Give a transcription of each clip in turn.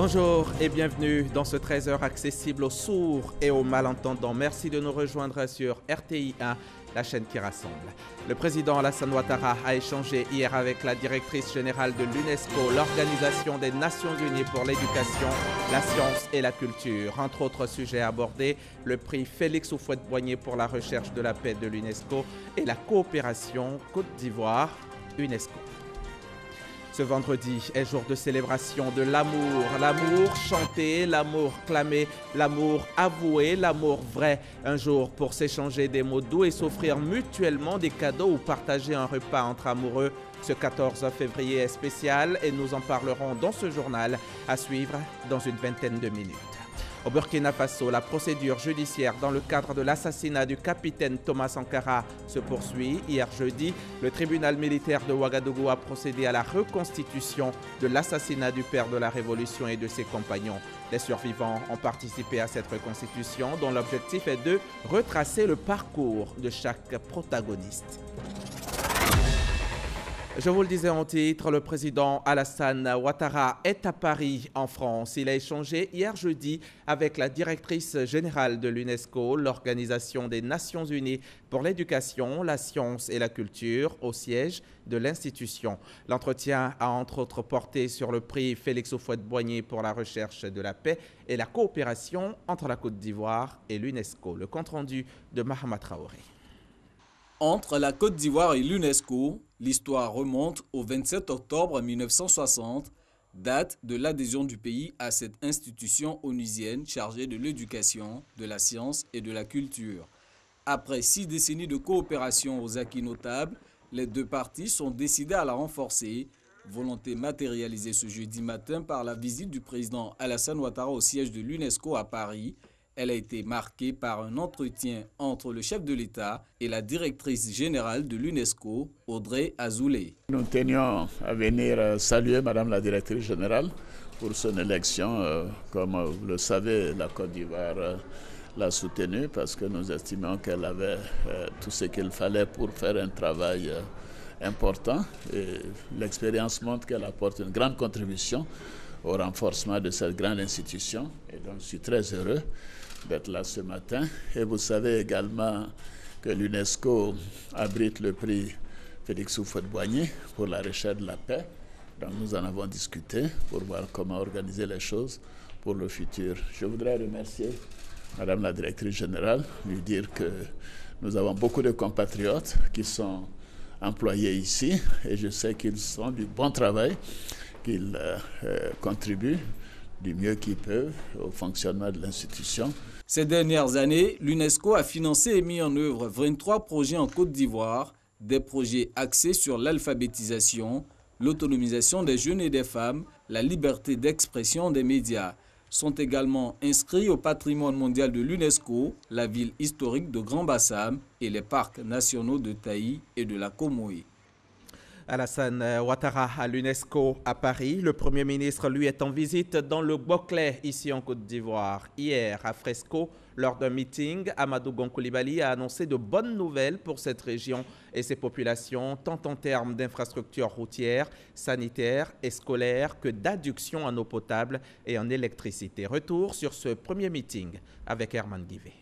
Bonjour et bienvenue dans ce 13h accessible aux sourds et aux malentendants. Merci de nous rejoindre sur RTI 1, la chaîne qui rassemble. Le président Alassane Ouattara a échangé hier avec la directrice générale de l'UNESCO, l'Organisation des Nations Unies pour l'éducation, la science et la culture. Entre autres sujets abordés, le prix Félix Houphouët-Boigny pour la recherche de la paix de l'UNESCO et la coopération Côte d'Ivoire-UNESCO. Ce vendredi est jour de célébration de l'amour. L'amour chanté, l'amour clamé, l'amour avoué, l'amour vrai. Un jour pour s'échanger des mots doux et s'offrir mutuellement des cadeaux ou partager un repas entre amoureux. Ce 14 février est spécial et nous en parlerons dans ce journal à suivre dans une vingtaine de minutes. Au Burkina Faso, la procédure judiciaire dans le cadre de l'assassinat du capitaine Thomas Sankara se poursuit. Hier jeudi, le tribunal militaire de Ouagadougou a procédé à la reconstitution de l'assassinat du père de la Révolution et de ses compagnons. Les survivants ont participé à cette reconstitution dont l'objectif est de retracer le parcours de chaque protagoniste. Je vous le disais en titre, le président Alassane Ouattara est à Paris, en France. Il a échangé hier jeudi avec la directrice générale de l'UNESCO, l'Organisation des Nations Unies pour l'éducation, la science et la culture, au siège de l'institution. L'entretien a entre autres porté sur le prix Félix Houphouët-Boigny pour la recherche de la paix et la coopération entre la Côte d'Ivoire et l'UNESCO. Le compte-rendu de Mahama Traoré. Entre la Côte d'Ivoire et l'UNESCO, l'histoire remonte au 27 octobre 1960, date de l'adhésion du pays à cette institution onusienne chargée de l'éducation, de la science et de la culture. Après 6 décennies de coopération aux acquis notables, les deux parties sont décidées à la renforcer, volonté matérialisée ce jeudi matin par la visite du président Alassane Ouattara au siège de l'UNESCO à Paris. Elle a été marquée par un entretien entre le chef de l'État et la directrice générale de l'UNESCO, Audrey Azoulay. Nous tenions à venir saluer Madame la directrice générale pour son élection. Comme vous le savez, la Côte d'Ivoire l'a soutenue parce que nous estimons qu'elle avait tout ce qu'il fallait pour faire un travail important. L'expérience montre qu'elle apporte une grande contribution au renforcement de cette grande institution. Et donc, je suis très heureux d'être là ce matin. Et vous savez également que l'UNESCO abrite le prix Félix Houphouët-Boigny pour la recherche de la paix. Donc, nous en avons discuté pour voir comment organiser les choses pour le futur. Je voudrais remercier Madame la directrice générale, lui dire que nous avons beaucoup de compatriotes qui sont employés ici et je sais qu'ils font du bon travail, qu'ils contribuent du mieux qu'ils peuvent au fonctionnement de l'institution. Ces dernières années, l'UNESCO a financé et mis en œuvre 23 projets en Côte d'Ivoire, des projets axés sur l'alphabétisation, l'autonomisation des jeunes et des femmes, la liberté d'expression des médias. Sont également inscrits au patrimoine mondial de l'UNESCO, la ville historique de Grand Bassam et les parcs nationaux de Taï et de la Comoé. Alassane Ouattara à l'UNESCO à Paris. Le Premier ministre, lui, est en visite dans le Boclé, ici en Côte d'Ivoire. Hier, à Fresco, lors d'un meeting, Amadou Gon Coulibaly a annoncé de bonnes nouvelles pour cette région et ses populations, tant en termes d'infrastructures routières, sanitaires et scolaires que d'adduction en eau potable et en électricité. Retour sur ce premier meeting avec Herman Guivet.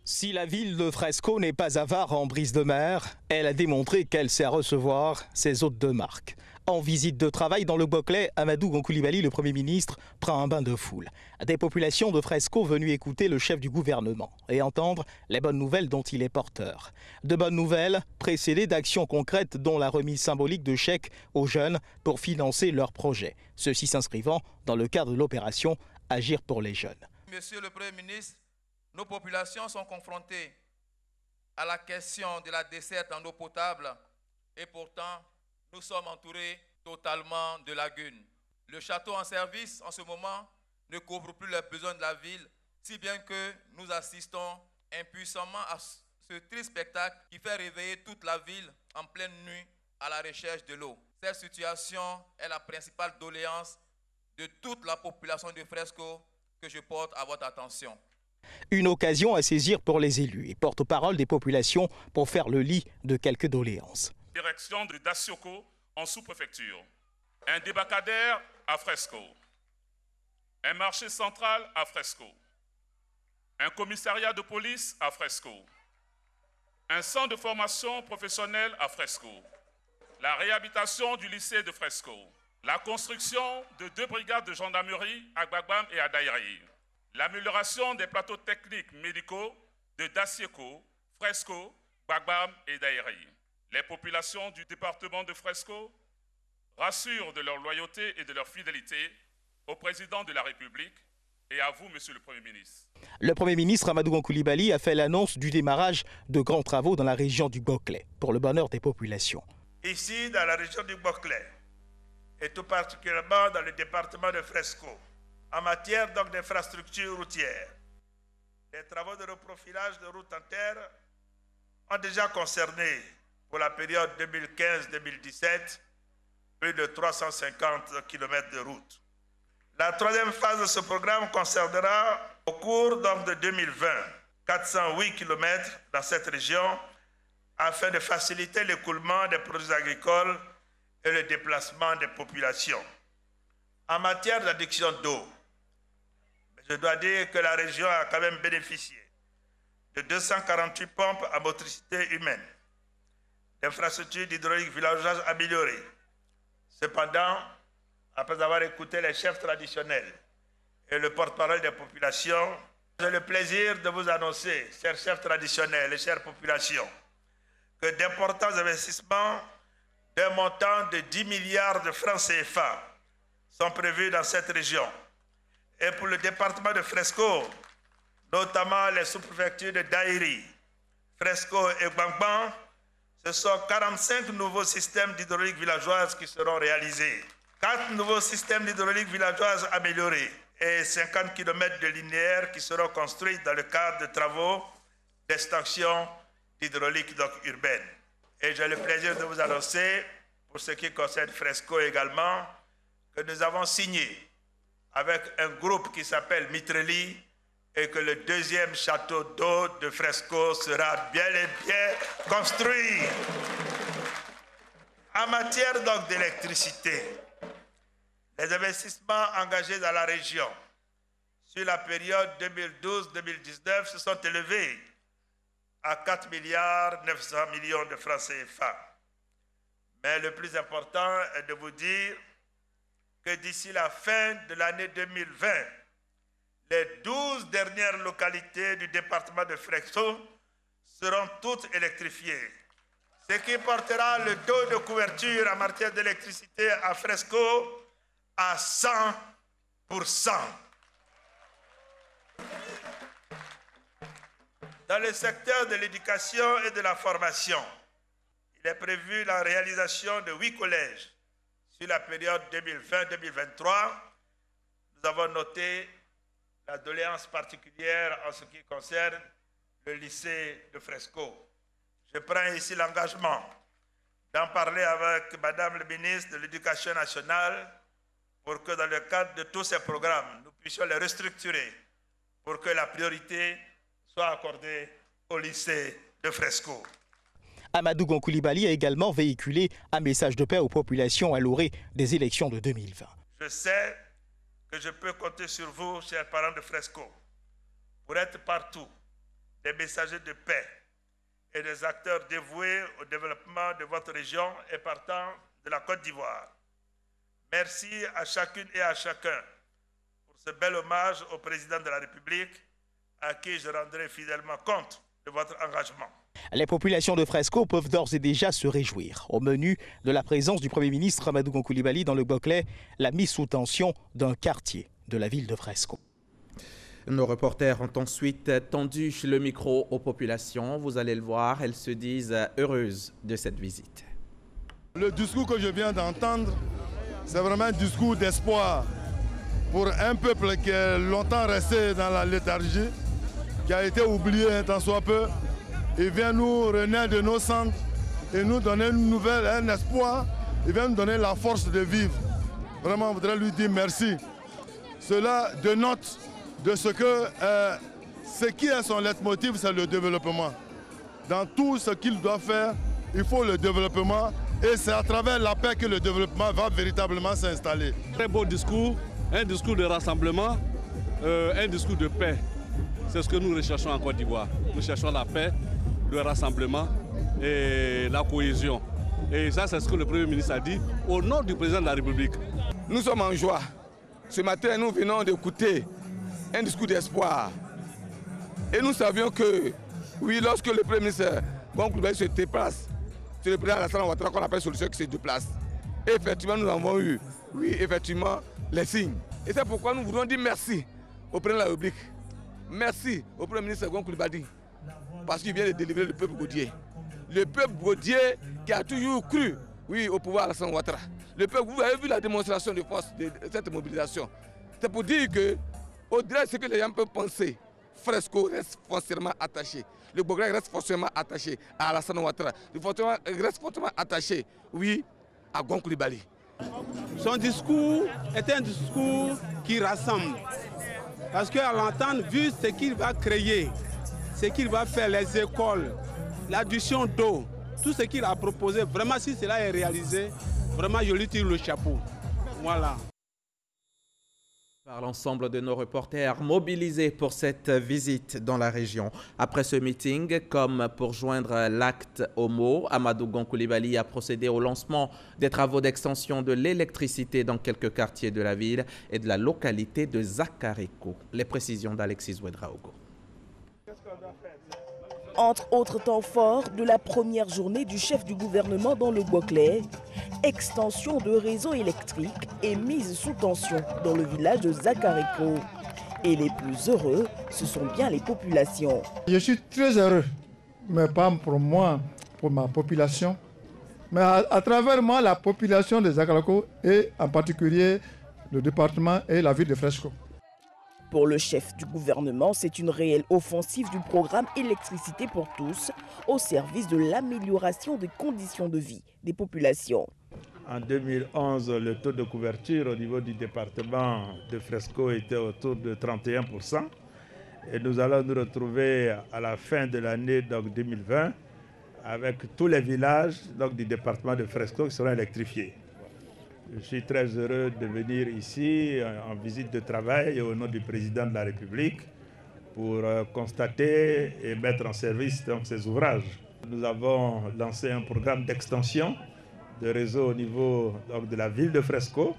Si la ville de Fresco n'est pas avare en brise de mer, elle a démontré qu'elle sait recevoir ses hôtes de marque. En visite de travail dans le Boclé, Amadou Gon Coulibaly, le Premier ministre, prend un bain de foule. Des populations de Fresco venues écouter le chef du gouvernement et entendre les bonnes nouvelles dont il est porteur. De bonnes nouvelles précédées d'actions concrètes dont la remise symbolique de chèques aux jeunes pour financer leurs projets. Ceux-ci s'inscrivant dans le cadre de l'opération Agir pour les jeunes. Monsieur le Premier ministre, nos populations sont confrontées à la question de la desserte en eau potable et pourtant, nous sommes entourés totalement de lagunes. Le château en service en ce moment ne couvre plus les besoins de la ville, si bien que nous assistons impuissamment à ce triste spectacle qui fait réveiller toute la ville en pleine nuit à la recherche de l'eau. Cette situation est la principale doléance de toute la population de Fresco que je porte à votre attention. Une occasion à saisir pour les élus et porte-parole des populations pour faire le lit de quelques doléances. Direction de Dacioko en sous-préfecture. Un débarcadère à fresco, un marché central à fresco, un commissariat de police à fresco, un centre de formation professionnelle à fresco, la réhabilitation du lycée de Fresco, la construction de 2 brigades de gendarmerie à Gbagbam et à Daïri, l'amélioration des plateaux techniques médicaux de Dacieko, Fresco, Gbagbam et Daïri. Les populations du département de Fresco rassurent de leur loyauté et de leur fidélité au président de la République et à vous, Monsieur le Premier ministre. Le Premier ministre Amadou Koulibaly a fait l'annonce du démarrage de grands travaux dans la région du Boclé, pour le bonheur des populations. Ici, dans la région du Boclé, et tout particulièrement dans le département de Fresco, en matière donc d'infrastructures routières, les travaux de reprofilage de routes en terre ont déjà concerné, pour la période 2015-2017, plus de 350 km de route. La troisième phase de ce programme concernera, au cours donc de 2020, 408 km dans cette région, afin de faciliter l'écoulement des produits agricoles et le déplacement des populations. En matière d'adduction d'eau, je dois dire que la région a quand même bénéficié de 248 pompes à motricité humaine, d'infrastructures d'hydraulique villageoise améliorées. Cependant, après avoir écouté les chefs traditionnels et le porte-parole des populations, j'ai le plaisir de vous annoncer, chers chefs traditionnels et chères populations, que d'importants investissements d'un montant de 10 milliards de francs CFA sont prévus dans cette région. Et pour le département de Fresco, notamment les sous-préfectures de Daïri, Fresco et Gbagbam, ce sont 45 nouveaux systèmes d'hydraulique villageoise qui seront réalisés, 4 nouveaux systèmes d'hydraulique villageoise améliorés et 50 km de linéaires qui seront construits dans le cadre de travaux d'extension hydraulique urbaine. Et j'ai le plaisir de vous annoncer, pour ce qui concerne Fresco également, que nous avons signé avec un groupe qui s'appelle Mitreli et que le deuxième château d'eau de Fresco sera bien et bien construit. En matière donc d'électricité, les investissements engagés dans la région sur la période 2012-2019 se sont élevés à 4 milliards 900 millions de francs CFA. Mais le plus important est de vous dire que d'ici la fin de l'année 2020, les 12 dernières localités du département de Fresco seront toutes électrifiées, ce qui portera le taux de couverture en matière d'électricité à Fresco à 100%. Dans le secteur de l'éducation et de la formation, il est prévu la réalisation de 8 collèges sur la période 2020-2023. Nous avons noté la doléance particulière en ce qui concerne le lycée de Fresco. Je prends ici l'engagement d'en parler avec Madame le ministre de l'Éducation nationale pour que dans le cadre de tous ces programmes, nous puissions les restructurer pour que la priorité soit accordée au lycée de Fresco. Amadou Koulibaly a également véhiculé un message de paix aux populations à l'orée des élections de 2020. Je sais que je peux compter sur vous, chers parents de Fresco, pour être partout des messagers de paix et des acteurs dévoués au développement de votre région et partant de la Côte d'Ivoire. Merci à chacune et à chacun pour ce bel hommage au président de la République, à qui je rendrai fidèlement compte de votre engagement. Les populations de Fresco peuvent d'ores et déjà se réjouir. Au menu de la présence du Premier ministre Amadou Koulibaly dans le Boclé, la mise sous tension d'un quartier de la ville de Fresco. Nos reporters ont ensuite tendu le micro aux populations. Vous allez le voir, elles se disent heureuses de cette visite. Le discours que je viens d'entendre, c'est vraiment un discours d'espoir pour un peuple qui est longtemps resté dans la léthargie, qui a été oublié un tant soit peu. Il vient nous renaître de nos cendres et nous donner une nouvelle, un espoir. Il vient nous donner la force de vivre. Vraiment, on voudrait lui dire merci. Cela dénote de ce qui est son leitmotiv, c'est le développement. Dans tout ce qu'il doit faire, il faut le développement Et c'est à travers la paix que le développement va véritablement s'installer. Très beau discours, un discours de rassemblement, un discours de paix. C'est ce que nous recherchons en Côte d'Ivoire. Nous cherchons la paix, le rassemblement et la cohésion. Et ça, c'est ce que le Premier ministre a dit au nom du Président de la République. Nous sommes en joie. Ce matin, nous venons d'écouter un discours d'espoir. Et nous savions que, oui, lorsque le Premier ministre Gon Coulibaly se déplace, c'est le président Alassane Ouattara qu'on appelle solution qui se déplace. Et effectivement, nous avons eu, oui, effectivement, les signes. Et c'est pourquoi nous voulons dire merci au président de la République. Merci au Premier ministre Gon Coulibaly, parce qu'il vient de délivrer le peuple gaudier. Le peuple gaudier qui a toujours cru, oui, au pouvoir Alassane Ouattara. Le peuple, vous avez vu la démonstration de force de cette mobilisation. C'est pour dire que, au-delà de ce que les gens peuvent penser, Fresco reste foncièrement attaché. Le Boglé reste forcément attaché à Alassane Ouattara. Le reste forcément attaché, oui, à Gon Coulibaly. Son discours est un discours qui rassemble. Parce qu'à l'entendre, vu ce qu'il va créer, ce qu'il va faire, les écoles, l'adduction d'eau, tout ce qu'il a proposé, vraiment si cela est réalisé, vraiment je lui tire le chapeau. Voilà. Par l'ensemble de nos reporters mobilisés pour cette visite dans la région. Après ce meeting, comme pour joindre l'acte au mot, Amadou Gon Coulibaly a procédé au lancement des travaux d'extension de l'électricité dans quelques quartiers de la ville et de la localité de Zakariko. Les précisions d'Alexis Ouedraogo. Entre autres temps forts de la première journée du chef du gouvernement dans le Boklé, extension de réseau électrique et mise sous tension dans le village de Zakariko. Et les plus heureux, ce sont bien les populations. Je suis très heureux, mais pas pour moi, pour ma population, mais à travers moi, la population de Zakariko et en particulier le département et la ville de Fresco. Pour le chef du gouvernement, c'est une réelle offensive du programme Électricité pour tous au service de l'amélioration des conditions de vie des populations. En 2011, le taux de couverture au niveau du département de Fresco était autour de 31%. Et nous allons nous retrouver à la fin de l'année 2020 avec tous les villages du département de Fresco qui seront électrifiés. Je suis très heureux de venir ici en visite de travail au nom du président de la République pour constater et mettre en service ces ouvrages. Nous avons lancé un programme d'extension de réseau au niveau de la ville de Fresco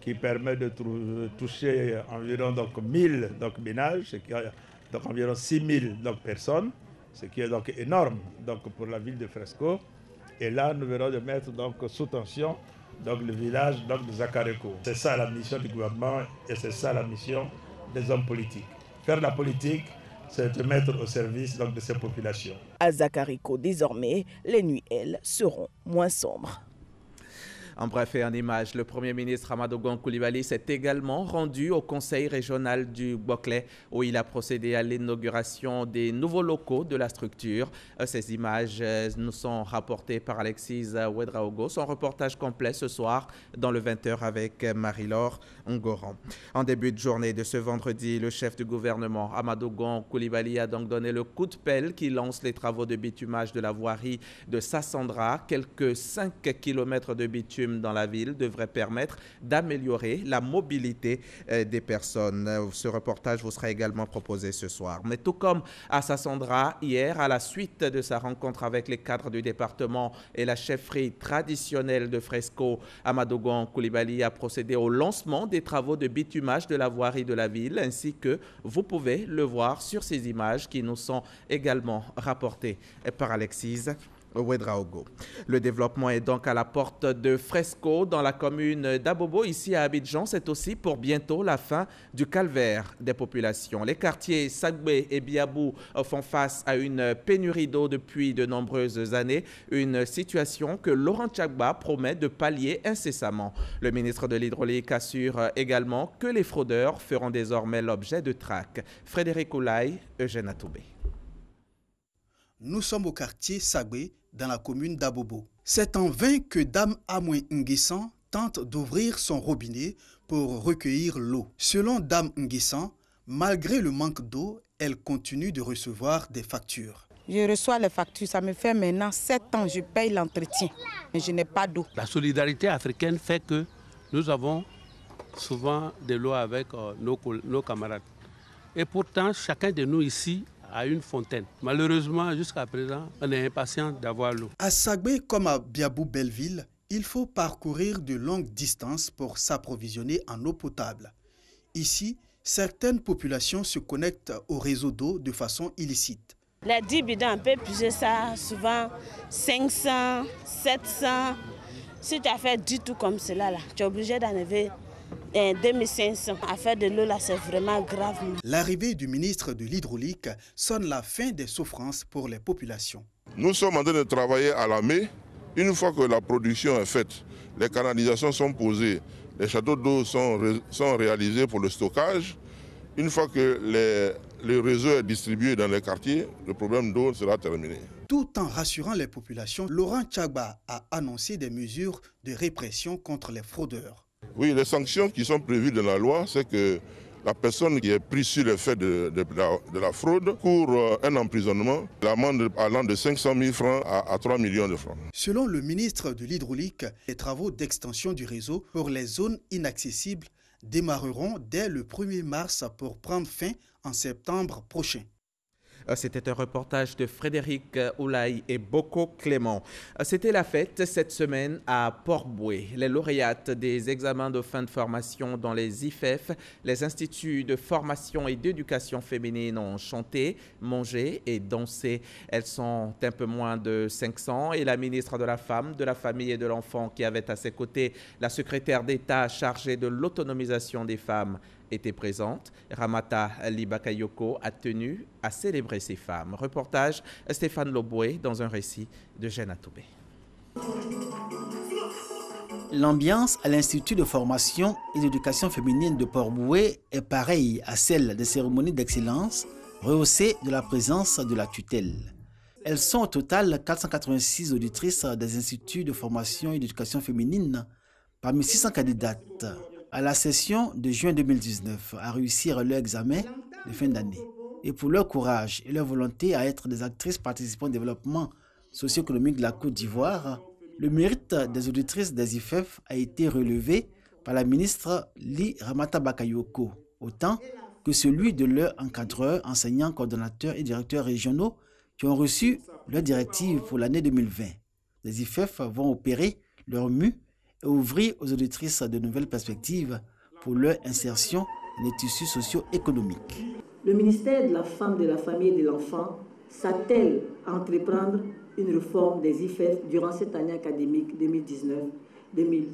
qui permet de toucher environ 1000 ménages, ce qui est environ 6000 personnes, ce qui est énorme pour la ville de Fresco. Et là, nous venons de mettre sous tension le village de Zakariko. C'est ça la mission du gouvernement et c'est ça la mission des hommes politiques. Faire la politique, c'est de mettre au service de ces populations. À Zakariko, désormais, les nuits, elles, seront moins sombres. En bref et en image, le Premier ministre Amadou Gon Coulibaly s'est également rendu au Conseil régional du Boklé où il a procédé à l'inauguration des nouveaux locaux de la structure. Ces images nous sont rapportées par Alexis Ouedraogo. Son reportage complet ce soir dans le 20h avec Marie-Laure Ngoran. En début de journée de ce vendredi, le chef du gouvernement Amadou Gon Coulibaly a donc donné le coup de pelle qui lance les travaux de bitumage de la voirie de Sassandra. Quelques 5 km de bitume dans la ville devrait permettre d'améliorer la mobilité des personnes. Ce reportage vous sera également proposé ce soir. Mais tout comme à Sassandra, hier, à la suite de sa rencontre avec les cadres du département et la chefferie traditionnelle de Fresco, Amadou Gon Coulibaly a procédé au lancement des travaux de bitumage de la voirie de la ville, ainsi que vous pouvez le voir sur ces images qui nous sont également rapportées par Alexis Ouedraogo. Le développement est donc à la porte de Fresco dans la commune d'Abobo, ici à Abidjan. C'est aussi pour bientôt la fin du calvaire des populations. Les quartiers Sagbé et Biabou font face à une pénurie d'eau depuis de nombreuses années, une situation que Laurent Tchagba promet de pallier incessamment. Le ministre de l'Hydraulique assure également que les fraudeurs feront désormais l'objet de traques. Frédéric Oulaye, Eugène Atoubé. Nous sommes au quartier Sagbé, dans la commune d'Abobo. C'est en vain que Dame Amoué Nguissan tente d'ouvrir son robinet pour recueillir l'eau. Selon Dame Nguissan, malgré le manque d'eau, elle continue de recevoir des factures. Je reçois les factures, ça me fait maintenant 7 ans, je paye l'entretien, mais je n'ai pas d'eau. La solidarité africaine fait que nous avons souvent des lois avec nos camarades. Et pourtant, chacun de nous ici a une fontaine. Malheureusement, jusqu'à présent, on est impatient d'avoir l'eau. À Sagbé comme à Biabou-Belleville, il faut parcourir de longues distances pour s'approvisionner en eau potable. Ici, certaines populations se connectent au réseau d'eau de façon illicite. Les 10 bidons, on peut puiser ça souvent 500, 700. Si tu as fait du tout comme cela, là, tu es obligé d'enlever 2500. À faire de l'eau, là, c'est vraiment grave. L'arrivée du ministre de l'Hydraulique sonne la fin des souffrances pour les populations. Nous sommes en train de travailler à la mai. Une fois que la production est faite, les canalisations sont posées, les châteaux d'eau sont réalisés pour le stockage. Une fois que le réseau est distribué dans les quartiers, le problème d'eau sera terminé. Tout en rassurant les populations, Laurent Tchagba a annoncé des mesures de répression contre les fraudeurs. Oui, les sanctions qui sont prévues dans la loi, c'est que la personne qui est prise sur le fait de la fraude court un emprisonnement, l'amende allant de 500 000 francs à 3 millions de francs. Selon le ministre de l'Hydraulique, les travaux d'extension du réseau pour les zones inaccessibles démarreront dès le 1er mars pour prendre fin en septembre prochain. C'était un reportage de Frédéric Oulaye et Boko Clément. C'était la fête cette semaine à Port-Bouët. Les lauréates des examens de fin de formation dans les IFEF, les instituts de formation et d'éducation féminine ont chanté, mangé et dansé. Elles sont un peu moins de 500 et la ministre de la Femme, de la Famille et de l'Enfant qui avait à ses côtés la secrétaire d'État chargée de l'autonomisation des femmes était présente. Ramata Libakayoko a tenu à célébrer ces femmes. Reportage Stéphane Loboué dans un récit de Jeanne Toubé. L'ambiance à l'Institut de formation et d'éducation féminine de Port-Bouët est pareille à celle des cérémonies d'excellence, rehaussée de la présence de la tutelle. Elles sont au total 486 auditrices des instituts de formation et d'éducation féminine parmi 600 candidates à la session de juin 2019 à réussir leur examen de fin d'année. Et pour leur courage et leur volonté à être des actrices participant au développement socio-économique de la Côte d'Ivoire, le mérite des auditrices des IFEF a été relevé par la ministre Li Ramata Bakayoko, autant que celui de leurs encadreurs, enseignants, coordonnateurs et directeurs régionaux qui ont reçu leurs directives pour l'année 2020. Les IFEF vont opérer leur mue et ouvrir aux auditrices de nouvelles perspectives pour leur insertion dans les tissus socio-économiques. Le ministère de la Femme, de la Famille et de l'Enfant s'attelle à entreprendre une réforme des IFEF durant cette année académique 2019-2020.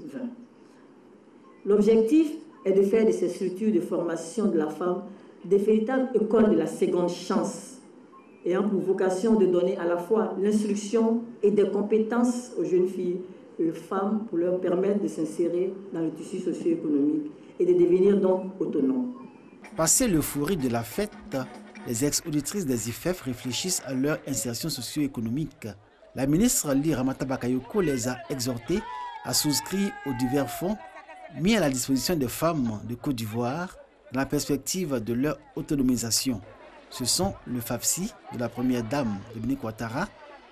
L'objectif est de faire de ces structures de formation de la femme des véritables écoles de la seconde chance, ayant pour vocation de donner à la fois l'instruction et des compétences aux jeunes filles et aux femmes pour leur permettre de s'insérer dans le tissu socio-économique et de devenir donc autonomes. Passé l'euphorie de la fête, les ex-auditrices des IFEF réfléchissent à leur insertion socio-économique. La ministre Li Ramata Bakayoko les a exhortées à souscrire aux divers fonds mis à la disposition des femmes de Côte d'Ivoire dans la perspective de leur autonomisation. Ce sont le FAFSI de la première dame Dominique Ouattara,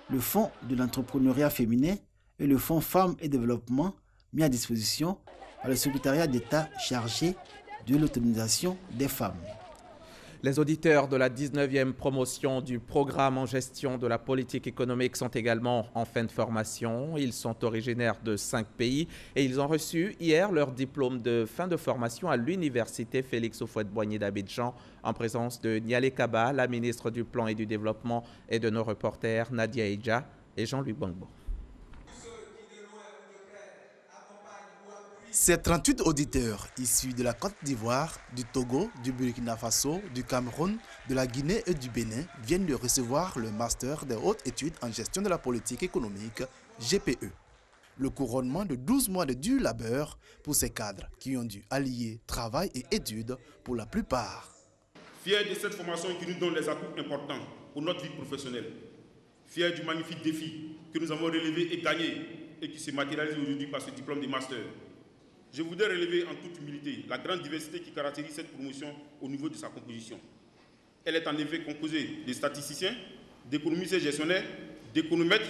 le Fonds de l'entrepreneuriat féminin et le Fonds Femmes et Développement mis à disposition par le secrétariat d'État chargé de l'autonomisation des femmes. Les auditeurs de la 19e promotion du programme en gestion de la politique économique sont également en fin de formation. Ils sont originaires de 5 pays et ils ont reçu hier leur diplôme de fin de formation à l'université Félix Houphouët-Boigny d'Abidjan en présence de Nialé Kaba, la ministre du Plan et du Développement, et de nos reporters Nadia Eidja et Jean-Luc Bangbo. Ces 38 auditeurs issus de la Côte d'Ivoire, du Togo, du Burkina Faso, du Cameroun, de la Guinée et du Bénin viennent de recevoir le Master des hautes études en gestion de la politique économique, GPE. Le couronnement de 12 mois de dur labeur pour ces cadres qui ont dû allier travail et études pour la plupart. Fiers de cette formation qui nous donne les atouts importants pour notre vie professionnelle. Fiers du magnifique défi que nous avons relevé et gagné et qui se matérialise aujourd'hui par ce diplôme de master. Je voudrais relever en toute humilité la grande diversité qui caractérise cette promotion au niveau de sa composition. Elle est en effet composée de statisticiens, d'économistes gestionnaires, d'économètres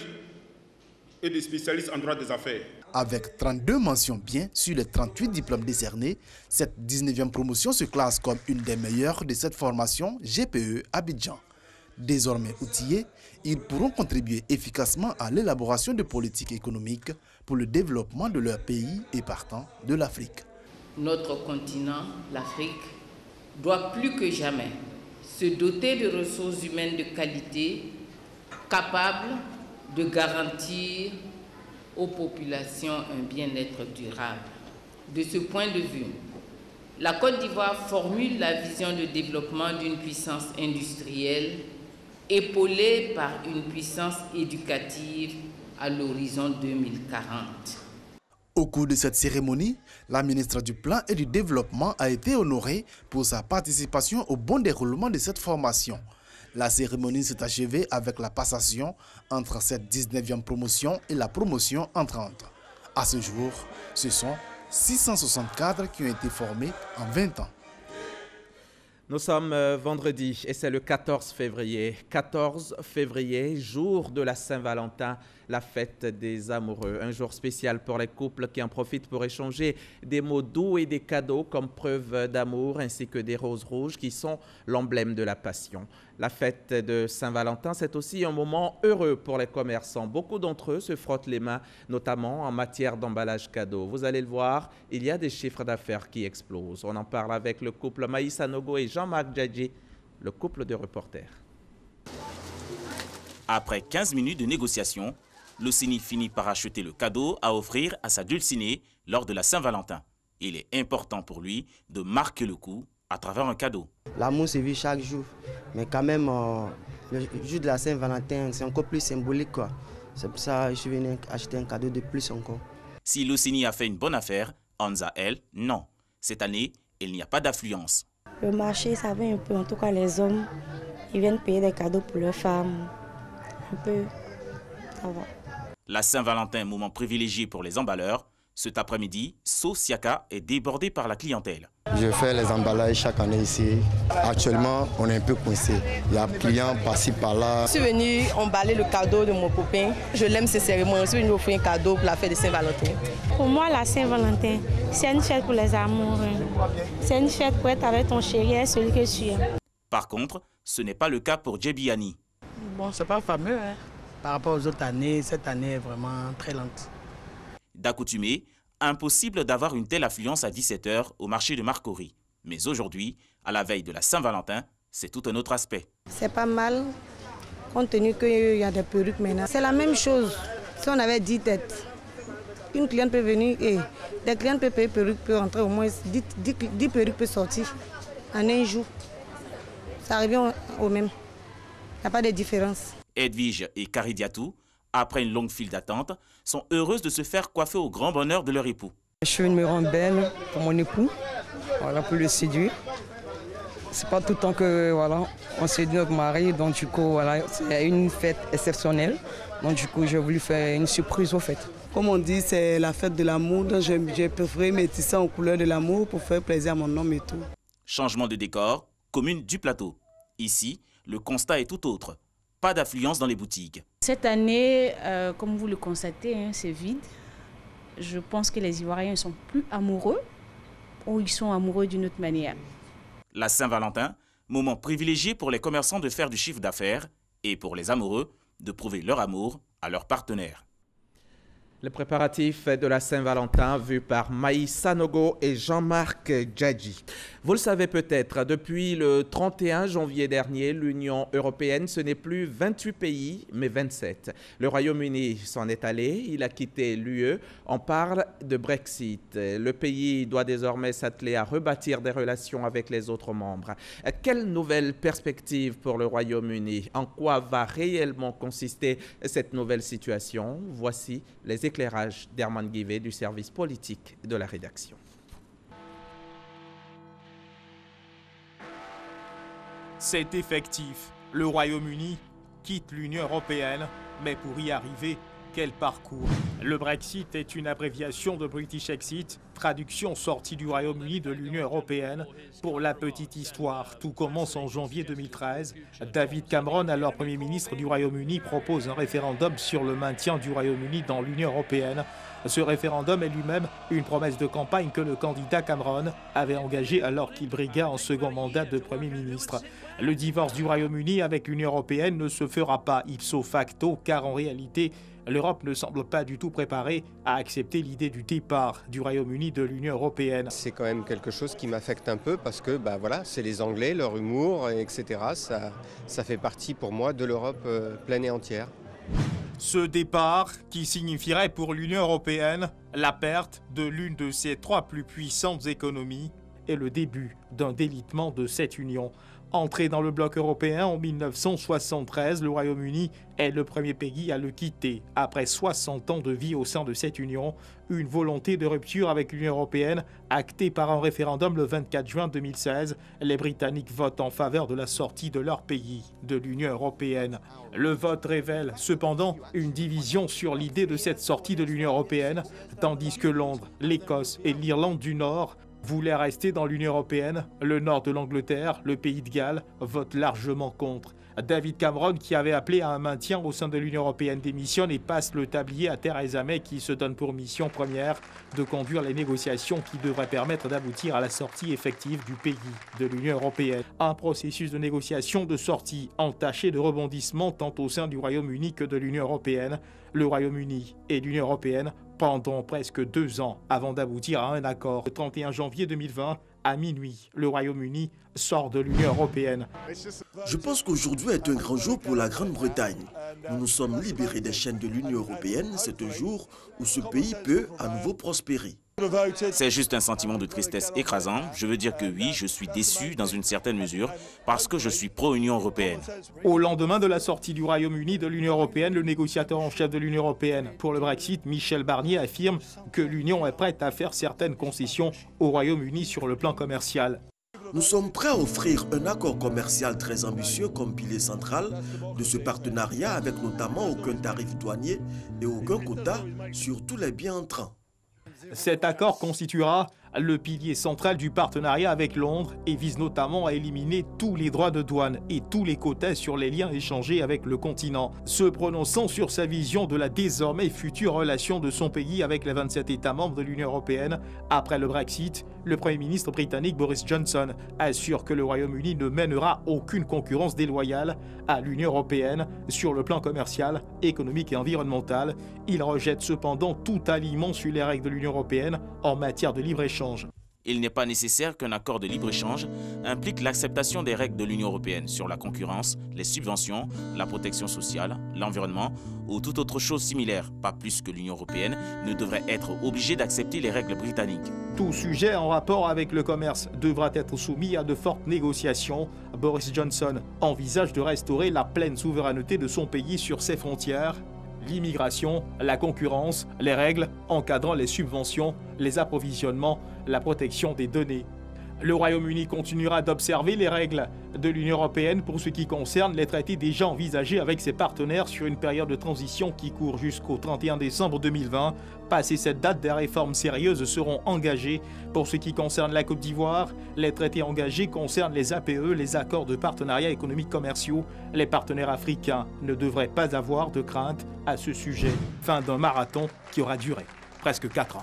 et des spécialistes en droit des affaires. Avec 32 mentions bien sur les 38 diplômes décernés, cette 19e promotion se classe comme une des meilleures de cette formation GPE Abidjan. Désormais outillés, ils pourront contribuer efficacement à l'élaboration de politiques économiques pour le développement de leur pays et partant de l'Afrique. Notre continent, l'Afrique, doit plus que jamais se doter de ressources humaines de qualité, capables de garantir aux populations un bien-être durable. De ce point de vue, la Côte d'Ivoire formule la vision de développement d'une puissance industrielle épaulée par une puissance éducative à l'horizon 2040. Au cours de cette cérémonie, la ministre du Plan et du Développement a été honorée pour sa participation au bon déroulement de cette formation. La cérémonie s'est achevée avec la passation entre cette 19e promotion et la promotion entrante. À ce jour, ce sont 660 cadres qui ont été formés en 20 ans. Nous sommes vendredi et c'est le 14 février. 14 février, jour de la Saint-Valentin, la fête des amoureux. Un jour spécial pour les couples qui en profitent pour échanger des mots doux et des cadeaux comme preuve d'amour, ainsi que des roses rouges qui sont l'emblème de la passion. La fête de Saint-Valentin, c'est aussi un moment heureux pour les commerçants. Beaucoup d'entre eux se frottent les mains, notamment en matière d'emballage cadeau. Vous allez le voir, il y a des chiffres d'affaires qui explosent. On en parle avec le couple Maï Sanogo et Jean-Marc Djadji, le couple de reporters. Après 15 minutes de négociation, Locini finit par acheter le cadeau à offrir à sa dulcinée lors de la Saint-Valentin. Il est important pour lui de marquer le coup à travers un cadeau. L'amour se vit chaque jour, mais quand même, le jour de la Saint-Valentin, c'est encore plus symbolique, quoi. C'est pour ça que je suis venu acheter un cadeau de plus encore. Si Locini a fait une bonne affaire, Anza, elle, non. Cette année, il n'y a pas d'affluence. Le marché, ça va un peu, en tout cas les hommes, ils viennent payer des cadeaux pour leurs femmes. Un peu, ça va. La Saint-Valentin, moment privilégié pour les emballeurs. Cet après-midi, So Siaka est débordé par la clientèle. Je fais les emballages chaque année ici. Actuellement, on est un peu coincé. Il y a des clients par-ci, par-là. Je suis venue emballer le cadeau de mon copain. Je l'aime ces cérémonies. Je suis venue offrir un cadeau pour la fête de Saint-Valentin. Pour moi, la Saint-Valentin, c'est une fête pour les amoureux. C'est une fête pour être avec ton chéri et celui que tu aimes. Par contre, ce n'est pas le cas pour Djebiani. Bon, c'est pas fameux, hein. Par rapport aux autres années, cette année est vraiment très lente. D'accoutumée, impossible d'avoir une telle affluence à 17 h au marché de Marcory. Mais aujourd'hui, à la veille de la Saint-Valentin, c'est tout un autre aspect. C'est pas mal, compte tenu qu'il y a des perruques maintenant. C'est la même chose. Si on avait 10 têtes, une cliente peut venir et des clients peuvent payer perruque, peut entrer au moins 10 perruques peuvent sortir en un jour. Ça revient au même. Il n'y a pas de différence. Edwige et Karidiatou, après une longue file d'attente, sont heureuses de se faire coiffer au grand bonheur de leur époux. Je suis me rendre belle pour mon époux, voilà, pour le séduire. C'est pas tout le temps que voilà, on séduit notre mari, donc du coup voilà, c'est une fête exceptionnelle. Donc du coup j'ai voulu faire une surprise aux fêtes. Comme on dit, c'est la fête de l'amour, donc j'ai préféré métisser en couleur de l'amour pour faire plaisir à mon homme et tout. Changement de décor, commune du Plateau. Ici, le constat est tout autre. Pas d'affluence dans les boutiques. Cette année, comme vous le constatez, hein, c'est vide. Je pense que les Ivoiriens sont plus amoureux ou ils sont amoureux d'une autre manière. La Saint-Valentin, moment privilégié pour les commerçants de faire du chiffre d'affaires et pour les amoureux de prouver leur amour à leur partenaire. Les préparatifs de la Saint-Valentin vus par Maï Sanogo et Jean-Marc Djadji. Vous le savez peut-être, depuis le 31 janvier dernier, l'Union européenne, ce n'est plus 28 pays, mais 27. Le Royaume-Uni s'en est allé, il a quitté l'UE. On parle de Brexit. Le pays doit désormais s'atteler à rebâtir des relations avec les autres membres. Quelle nouvelle perspective pour le Royaume-Uni? En quoi va réellement consister cette nouvelle situation? Voici les éclairage d'Herman Guivet du service politique de la rédaction. C'est effectif. Le Royaume-Uni quitte l'Union européenne, mais pour y arriver, quel parcours? Le Brexit est une abréviation de British Exit, traduction sortie du Royaume-Uni de l'Union européenne. Pour la petite histoire, tout commence en janvier 2013. David Cameron, alors Premier ministre du Royaume-Uni, propose un référendum sur le maintien du Royaume-Uni dans l'Union européenne. Ce référendum est lui-même une promesse de campagne que le candidat Cameron avait engagée alors qu'il briguait un second mandat de Premier ministre. Le divorce du Royaume-Uni avec l'Union européenne ne se fera pas ipso facto car en réalité, l'Europe ne semble pas du tout préparée à accepter l'idée du départ du Royaume-Uni de l'Union européenne. C'est quand même quelque chose qui m'affecte un peu parce que voilà, c'est les Anglais, leur humour, etc. Ça fait partie pour moi de l'Europe pleine et entière. Ce départ, qui signifierait pour l'Union européenne la perte de l'une de ses 3 plus puissantes économies, est le début d'un délitement de cette union. Entré dans le bloc européen en 1973, le Royaume-Uni est le premier pays à le quitter. Après 60 ans de vie au sein de cette union, une volonté de rupture avec l'Union européenne actée par un référendum le 24 juin 2016, les Britanniques votent en faveur de la sortie de leur pays de l'Union européenne. Le vote révèle cependant une division sur l'idée de cette sortie de l'Union européenne, tandis que Londres, l'Écosse et l'Irlande du Nord voulaient rester dans l'Union européenne. Le nord de l'Angleterre, le pays de Galles, vote largement contre. David Cameron, qui avait appelé à un maintien au sein de l'Union européenne, démissionne et passe le tablier à Theresa May, qui se donne pour mission première de conduire les négociations qui devraient permettre d'aboutir à la sortie effective du pays de l'Union européenne. Un processus de négociation de sortie entaché de rebondissements tant au sein du Royaume-Uni que de l'Union européenne. Le Royaume-Uni et l'Union européenne pendant presque 2 ans avant d'aboutir à un accord. Le 31 janvier 2020, à minuit, le Royaume-Uni sort de l'Union européenne. Je pense qu'aujourd'hui est un grand jour pour la Grande-Bretagne. Nous nous sommes libérés des chaînes de l'Union européenne. C'est un jour où ce pays peut à nouveau prospérer. C'est juste un sentiment de tristesse écrasant. Je veux dire que oui, je suis déçu dans une certaine mesure parce que je suis pro-Union européenne. Au lendemain de la sortie du Royaume-Uni de l'Union européenne, le négociateur en chef de l'Union européenne pour le Brexit, Michel Barnier, affirme que l'Union est prête à faire certaines concessions au Royaume-Uni sur le plan commercial. Nous sommes prêts à offrir un accord commercial très ambitieux comme pilier central de ce partenariat avec notamment aucun tarif douanier et aucun quota sur tous les biens entrants. Cet accord constituera le pilier central du partenariat avec Londres et vise notamment à éliminer tous les droits de douane et tous les quotas sur les liens échangés avec le continent. Se prononçant sur sa vision de la désormais future relation de son pays avec les 27 États membres de l'Union européenne après le Brexit, le Premier ministre britannique Boris Johnson assure que le Royaume-Uni ne mènera aucune concurrence déloyale à l'Union européenne sur le plan commercial, économique et environnemental. Il rejette cependant tout aliment sur les règles de l'Union européenne en matière de libre-échange. Il n'est pas nécessaire qu'un accord de libre-échange implique l'acceptation des règles de l'Union européenne sur la concurrence, les subventions, la protection sociale, l'environnement ou toute autre chose similaire. Pas plus que l'Union européenne ne devrait être obligée d'accepter les règles britanniques. Tout sujet en rapport avec le commerce devra être soumis à de fortes négociations. Boris Johnson envisage de restaurer la pleine souveraineté de son pays sur ses frontières. L'immigration, la concurrence, les règles encadrant les subventions, les approvisionnements, la protection des données. Le Royaume-Uni continuera d'observer les règles de l'Union européenne pour ce qui concerne les traités déjà envisagés avec ses partenaires sur une période de transition qui court jusqu'au 31 décembre 2020. Passé cette date, des réformes sérieuses seront engagées. Pour ce qui concerne la Côte d'Ivoire, les traités engagés concernent les APE, les accords de partenariat économique commerciaux. Les partenaires africains ne devraient pas avoir de crainte à ce sujet. Fin d'un marathon qui aura duré presque 4 ans.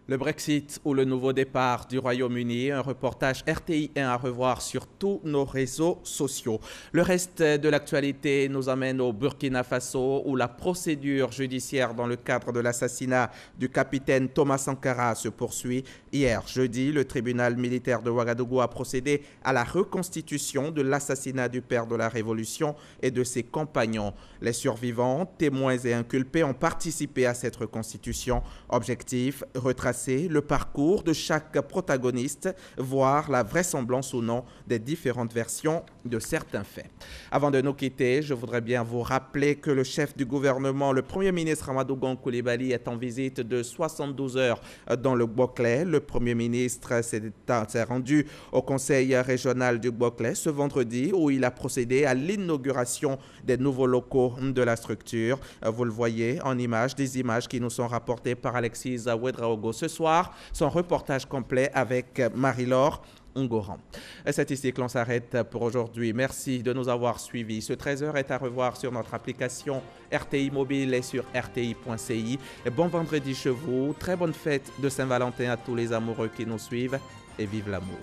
Le Brexit ou le nouveau départ du Royaume-Uni, un reportage RTI1 à revoir sur tous nos réseaux sociaux. Le reste de l'actualité nous amène au Burkina Faso où la procédure judiciaire dans le cadre de l'assassinat du capitaine Thomas Sankara se poursuit. Hier, jeudi, le tribunal militaire de Ouagadougou a procédé à la reconstitution de l'assassinat du père de la Révolution et de ses compagnons. Les survivants, témoins et inculpés ont participé à cette reconstitution. Objectif, retracer le parcours de chaque protagoniste, voir la vraisemblance ou non des différentes versions de certains faits. Avant de nous quitter, je voudrais bien vous rappeler que le chef du gouvernement, le Premier ministre Amadou Gon Coulibaly, est en visite de 72 heures dans le Bouaklé. Le Premier ministre s'est rendu au conseil régional du Bouaklé ce vendredi où il a procédé à l'inauguration des nouveaux locaux de la structure. Vous le voyez en images, des images qui nous sont rapportées par Alexis Ouedraogo. Ce ce soir. Son reportage complet avec Marie-Laure Ngoran. C'est ici que l'on s'arrête pour aujourd'hui. Merci de nous avoir suivis. Ce 13h est à revoir sur notre application RTI Mobile et sur rti.ci. Bon vendredi chez vous. Très bonne fête de Saint-Valentin à tous les amoureux qui nous suivent et vive l'amour.